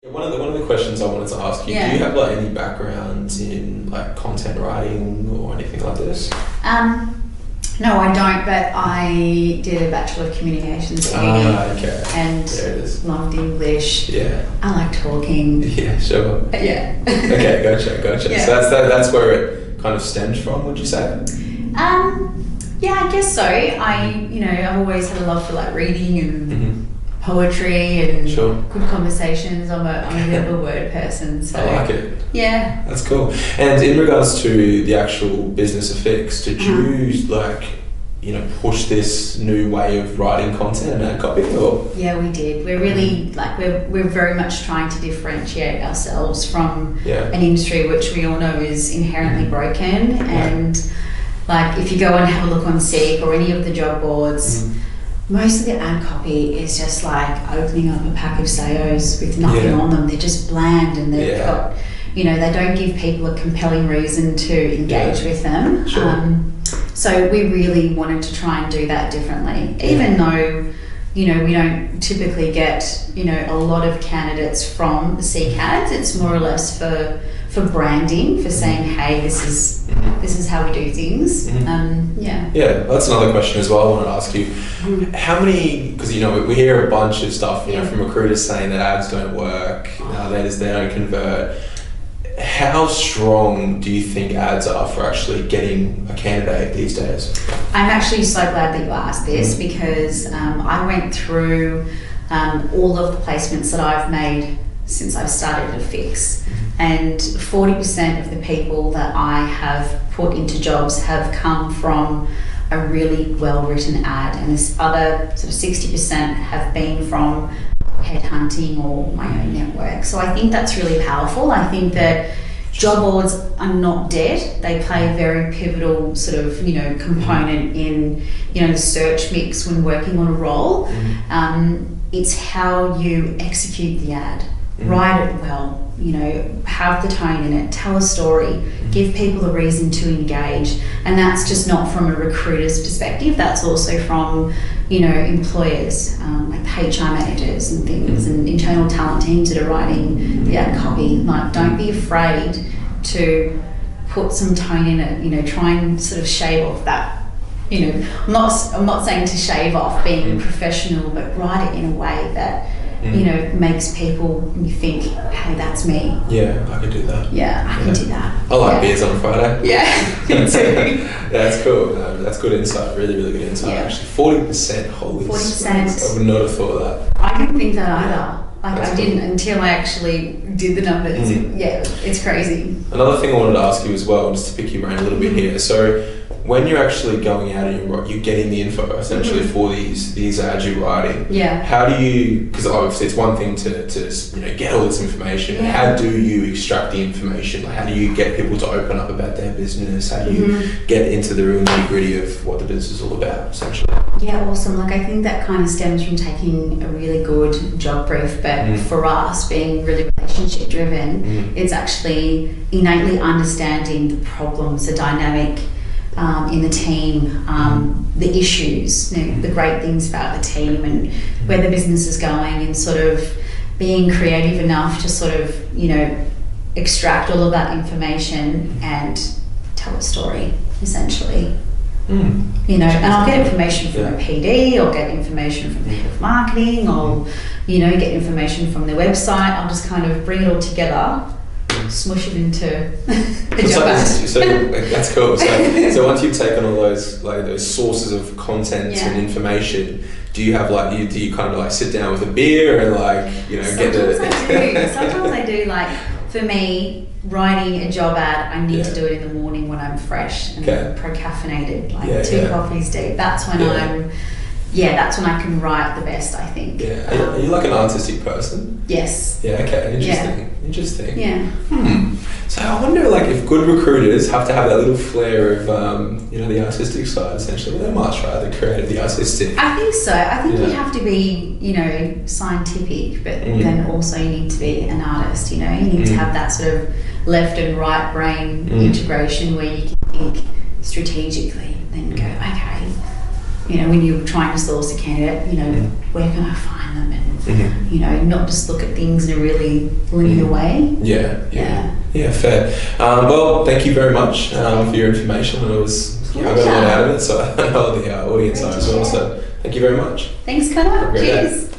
One of the questions I wanted to ask you, do you have like any background in like content writing or anything like this? No, I don't, but I did a Bachelor of Communications at uni and loved English. Yeah. I like talking. Yeah, sure. Yeah. Okay, gotcha. Yeah. So that's where it kind of stems from, would you say? Yeah, I guess so. I've always had a love for like reading and poetry and good conversations. I'm a bit of a word person, so I like it. Yeah, that's cool. And in regards to the actual business Affix, did you push this new way of writing content and copy? Or? Yeah, we did. We're really we're very much trying to differentiate ourselves from an industry which we all know is inherently broken. And like if you go and have a look on Seek or any of the job boards. Most of the ad copy is just like opening up a pack of Sayos with nothing on them. They're just bland and they've got, they don't give people a compelling reason to engage with them. Sure. So we really wanted to try and do that differently, even though, we don't typically get, a lot of candidates from the Seek ads. It's more or less for branding, for saying, hey, this is how we do things. Yeah, that's another question as well I want to ask you. How many, because we hear a bunch of stuff from recruiters saying that ads don't work, they don't convert. How strong do you think ads are for actually getting a candidate these days? I'm actually so glad that you asked this because I went through all of the placements that I've made since I've started at Affix, and 40% of the people that I have put into jobs have come from a really well-written ad, and this other sort of 60% have been from headhunting or my own network. So I think that's really powerful. I think that job boards are not dead. They play a very pivotal sort of, component in, the search mix when working on a role. It's how you execute the ad. Write it well, have the tone in it, tell a story, give people a reason to engage. And that's just not from a recruiter's perspective, that's also from, employers, like HR managers and things, and internal talent teams that are writing the ad copy. Like, don't be afraid to put some tone in it, try and sort of shave off that. I'm not saying to shave off being professional, but write it in a way that makes people think, hey, that's me. Yeah, I could do that. Yeah, I can do that. I like beers on Friday. Yeah, me too. That's cool. That's good insight. Really, really good insight. Actually, 40%. Holy 40%. I would not have thought of that. I didn't think that either. I didn't until I actually did the numbers. Yeah, it's crazy. Another thing I wanted to ask you as well, just to pick your brain a little bit here. So, when you're actually going out and you're getting the info essentially for these ads you're writing, how do you, because obviously it's one thing to get all this information, how do you extract the information? Like, how do you get people to open up about their business? How do you get into the real nitty-gritty of what the business is all about essentially? Yeah, awesome. Like, I think that kind of stems from taking a really good job brief, but for us being really relationship driven, it's actually innately understanding the problems, the dynamic in the team, the issues, the great things about the team and where the business is going, and sort of being creative enough to sort of, extract all of that information and tell a story, essentially. And I'll get information from a PD, or get information from the head of marketing, or, get information from their website. I'll just kind of bring it all together, smush it into a job ad. So that's cool. So once you've taken all those sources of content and information, do you have do you kind of sit down with a beer and Sometimes I do. Like, for me, writing a job ad, I need to do it in the morning when I'm fresh and pro-caffeinated, two coffees deep. That's when that's when I can write the best, I think. Yeah. Are you like an artistic person? Yes. Yeah, okay. Interesting. Yeah. So I wonder, if good recruiters have to have that little flair of, the artistic side, essentially. Well, they must, right? The creative, the artistic. I think so. I think you have to be, scientific, but then also you need to be an artist, You need to have that sort of left and right brain integration where you can think strategically and then go, okay, when you're trying to source a candidate, where can I find them and, you know, not just look at things in a really linear way. Yeah, fair. Well, thank you very much for your information. I got a lot out of it, so I know the audience are as well. So thank you very much. Thanks, Connor. Cheers. Day.